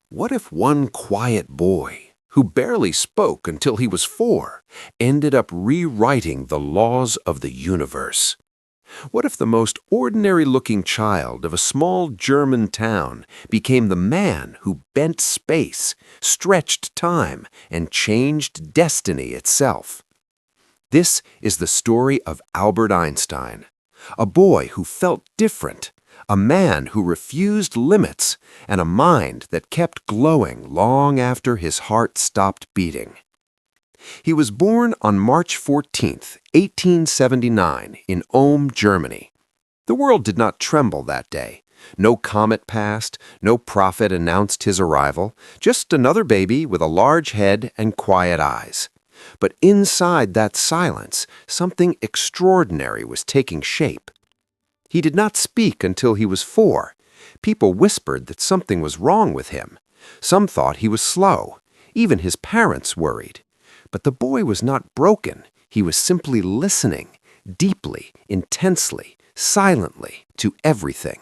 What if one quiet boy, who barely spoke until he was 4, ended up rewriting the laws of the universe? What if the most ordinary-looking child of a small German town became the man who bent space, stretched time, and changed destiny itself? This is the story of Albert Einstein, a boy who felt different, a man who refused limits, and a mind that kept glowing long after his heart stopped beating. He was born on March 14, 1879, in Ulm, Germany. The world did not tremble that day. No comet passed, no prophet announced his arrival, just another baby with a large head and quiet eyes. But inside that silence, something extraordinary was taking shape. He did not speak until he was 4. People whispered that something was wrong with him. Some thought he was slow. Even his parents worried. But the boy was not broken. He was simply listening, deeply, intensely, silently, to everything.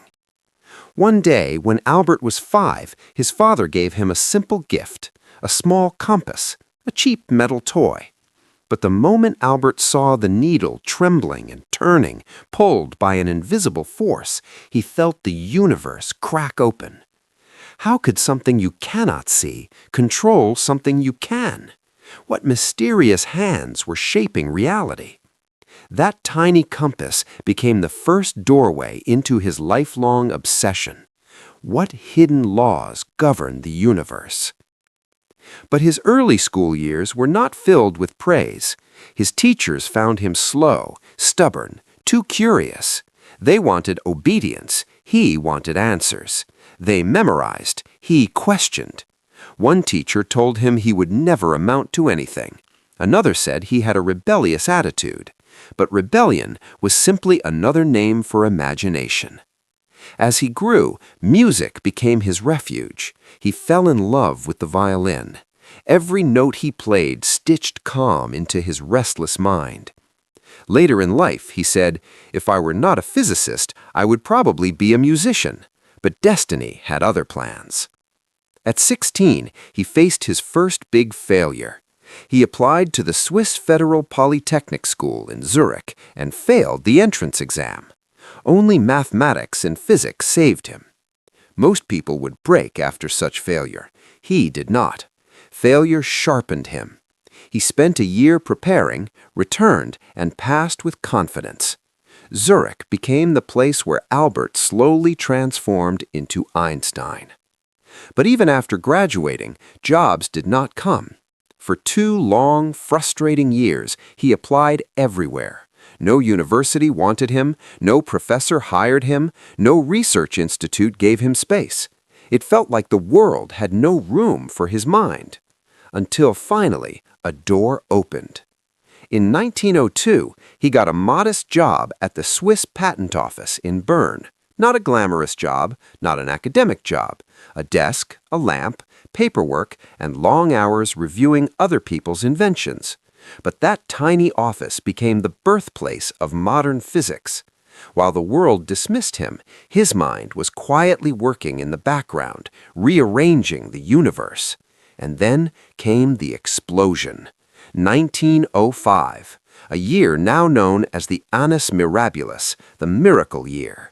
One day, when Albert was 5, his father gave him a simple gift, a small compass, a cheap metal toy. But the moment Albert saw the needle trembling and turning, pulled by an invisible force, he felt the universe crack open. How could something you cannot see control something you can? What mysterious hands were shaping reality? That tiny compass became the first doorway into his lifelong obsession. What hidden laws govern the universe? But his early school years were not filled with praise. His teachers found him slow, stubborn, too curious. They wanted obedience. He wanted answers. They memorized. He questioned. One teacher told him he would never amount to anything. Another said he had a rebellious attitude. But rebellion was simply another name for imagination. As he grew, music became his refuge. He fell in love with the violin. Every note he played stitched calm into his restless mind. Later in life, he said, "If I were not a physicist, I would probably be a musician." But destiny had other plans. At 16, he faced his first big failure. He applied to the Swiss Federal Polytechnic School in Zurich and failed the entrance exam. Only mathematics and physics saved him. Most people would break after such failure. He did not. Failure sharpened him. He spent a year preparing, returned, and passed with confidence. Zurich became the place where Albert slowly transformed into Einstein. But even after graduating, jobs did not come. For 2 long, frustrating years, he applied everywhere. No university wanted him, no professor hired him, no research institute gave him space. It felt like the world had no room for his mind. Until finally, a door opened. In 1902, he got a modest job at the Swiss Patent Office in Bern. Not a glamorous job, not an academic job. A desk, a lamp, paperwork, and long hours reviewing other people's inventions. But that tiny office became the birthplace of modern physics. While the world dismissed him, his mind was quietly working in the background, rearranging the universe. And then came the explosion. 1905, a year now known as the Annus Mirabilis, the miracle year.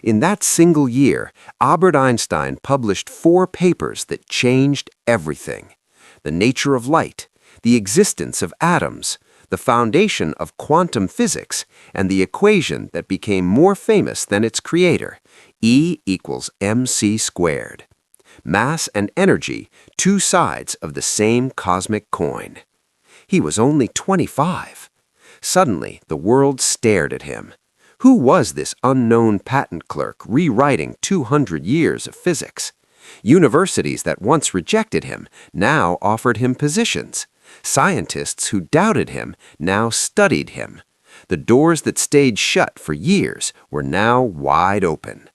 In that single year, Albert Einstein published 4 papers that changed everything. The nature of light, the existence of atoms, the foundation of quantum physics, and the equation that became more famous than its creator, E equals mc squared. Mass and energy, 2 sides of the same cosmic coin. He was only 25. Suddenly, the world stared at him. Who was this unknown patent clerk rewriting 200 years of physics? Universities that once rejected him now offered him positions. Scientists who doubted him now studied him. The doors that stayed shut for years were now wide open.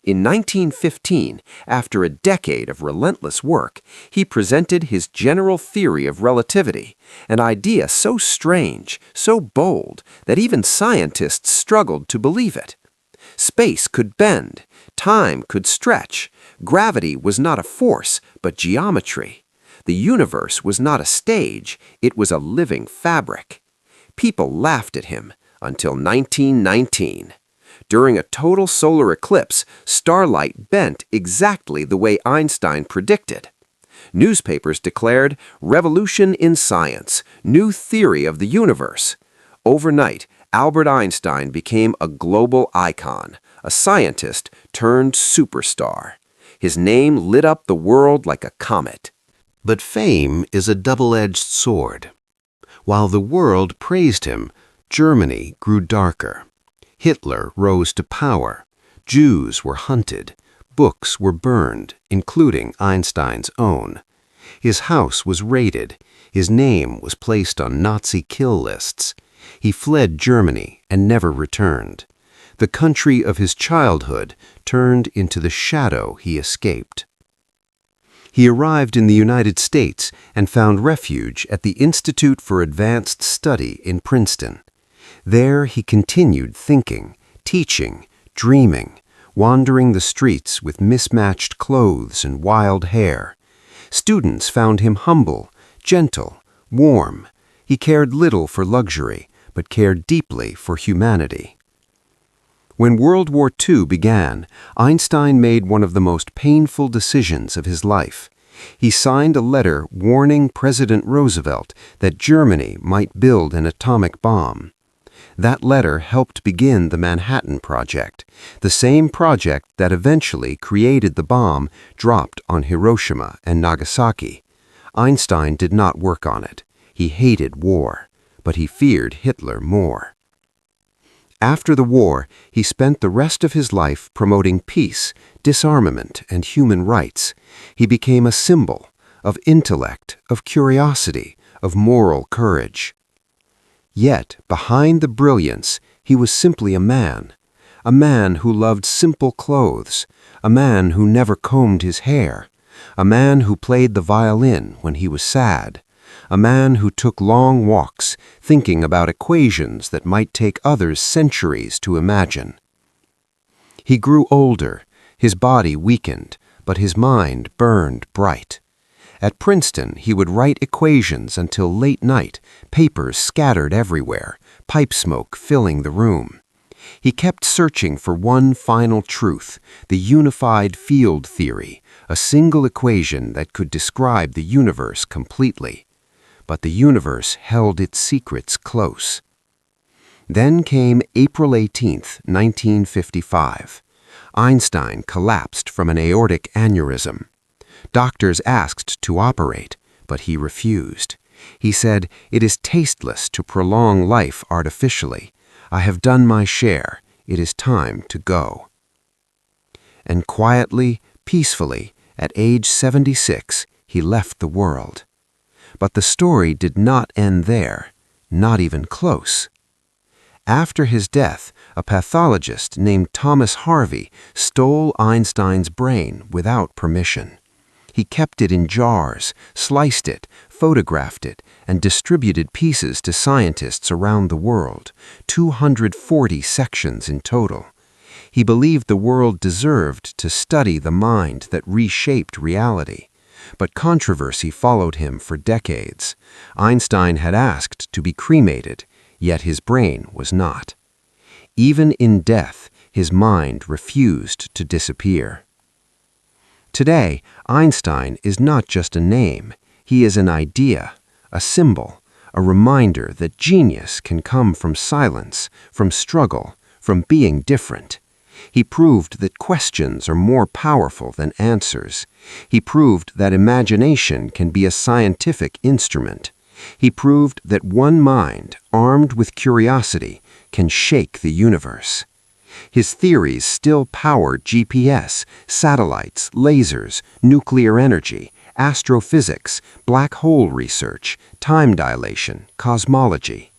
In 1915, after a decade of relentless work, he presented his general theory of relativity, an idea so strange, so bold, that even scientists struggled to believe it. Space could bend, time could stretch, gravity was not a force, but geometry. The universe was not a stage, it was a living fabric. People laughed at him until 1919. During a total solar eclipse, starlight bent exactly the way Einstein predicted. Newspapers declared, "Revolution in science, new theory of the universe." Overnight, Albert Einstein became a global icon, a scientist turned superstar. His name lit up the world like a comet. But fame is a double-edged sword. While the world praised him, Germany grew darker. Hitler rose to power. Jews were hunted. Books were burned, including Einstein's own. His house was raided. His name was placed on Nazi kill lists. He fled Germany and never returned. The country of his childhood turned into the shadow he escaped. He arrived in the United States and found refuge at the Institute for Advanced Study in Princeton. There he continued thinking, teaching, dreaming, wandering the streets with mismatched clothes and wild hair. Students found him humble, gentle, warm. He cared little for luxury, but cared deeply for humanity. When World War II began, Einstein made one of the most painful decisions of his life. He signed a letter warning President Roosevelt that Germany might build an atomic bomb. That letter helped begin the Manhattan Project, the same project that eventually created the bomb dropped on Hiroshima and Nagasaki. Einstein did not work on it. He hated war, but he feared Hitler more. After the war, he spent the rest of his life promoting peace, disarmament, and human rights. He became a symbol of intellect, of curiosity, of moral courage. Yet, behind the brilliance, he was simply a man who loved simple clothes, a man who never combed his hair, a man who played the violin when he was sad, a man who took long walks thinking about equations that might take others centuries to imagine. He grew older, his body weakened, but his mind burned bright. At Princeton, he would write equations until late night, papers scattered everywhere, pipe smoke filling the room. He kept searching for one final truth, the unified field theory, a single equation that could describe the universe completely. But the universe held its secrets close. Then came April 18, 1955. Einstein collapsed from an aortic aneurysm. Doctors asked to operate, but he refused. He said, "It is tasteless to prolong life artificially. I have done my share. It is time to go." And quietly, peacefully, at age 76, he left the world. But the story did not end there, not even close. After his death, a pathologist named Thomas Harvey stole Einstein's brain without permission. He kept it in jars, sliced it, photographed it, and distributed pieces to scientists around the world, 240 sections in total. He believed the world deserved to study the mind that reshaped reality. But controversy followed him for decades. Einstein had asked to be cremated, yet his brain was not. Even in death, his mind refused to disappear. Today, Einstein is not just a name. He is an idea, a symbol, a reminder that genius can come from silence, from struggle, from being different. He proved that questions are more powerful than answers. He proved that imagination can be a scientific instrument. He proved that one mind, armed with curiosity, can shake the universe. His theories still power GPS, satellites, lasers, nuclear energy, astrophysics, black hole research, time dilation, cosmology.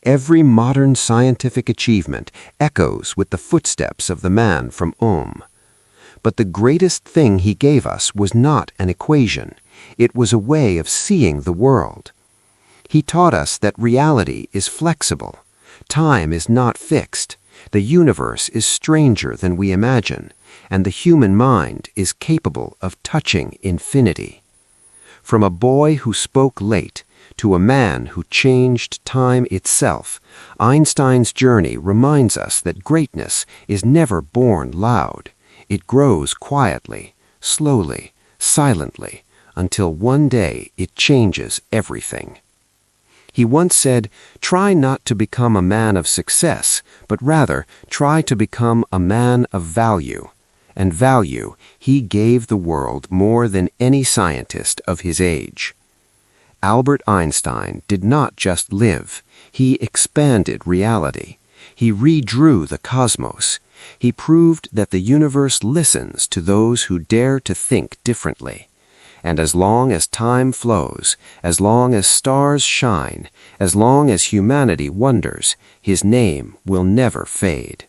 Every modern scientific achievement echoes with the footsteps of the man from Ohm. But the greatest thing he gave us was not an equation. It was a way of seeing the world. He taught us that reality is flexible. Time is not fixed. The universe is stranger than we imagine, and the human mind is capable of touching infinity. From a boy who spoke late to a man who changed time itself, Einstein's journey reminds us that greatness is never born loud. It grows quietly, slowly, silently, until one day it changes everything. He once said, "Try not to become a man of success, but rather try to become a man of value." And value he gave the world more than any scientist of his age. Albert Einstein did not just live, he expanded reality. He redrew the cosmos. He proved that the universe listens to those who dare to think differently. And as long as time flows, as long as stars shine, as long as humanity wonders, his name will never fade.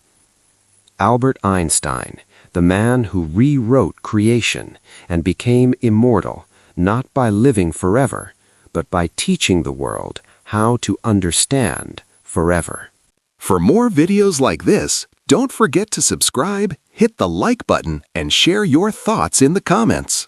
Albert Einstein, the man who rewrote creation and became immortal, not by living forever, but by teaching the world how to understand forever. For more videos like this, don't forget to subscribe, hit the like button, and share your thoughts in the comments.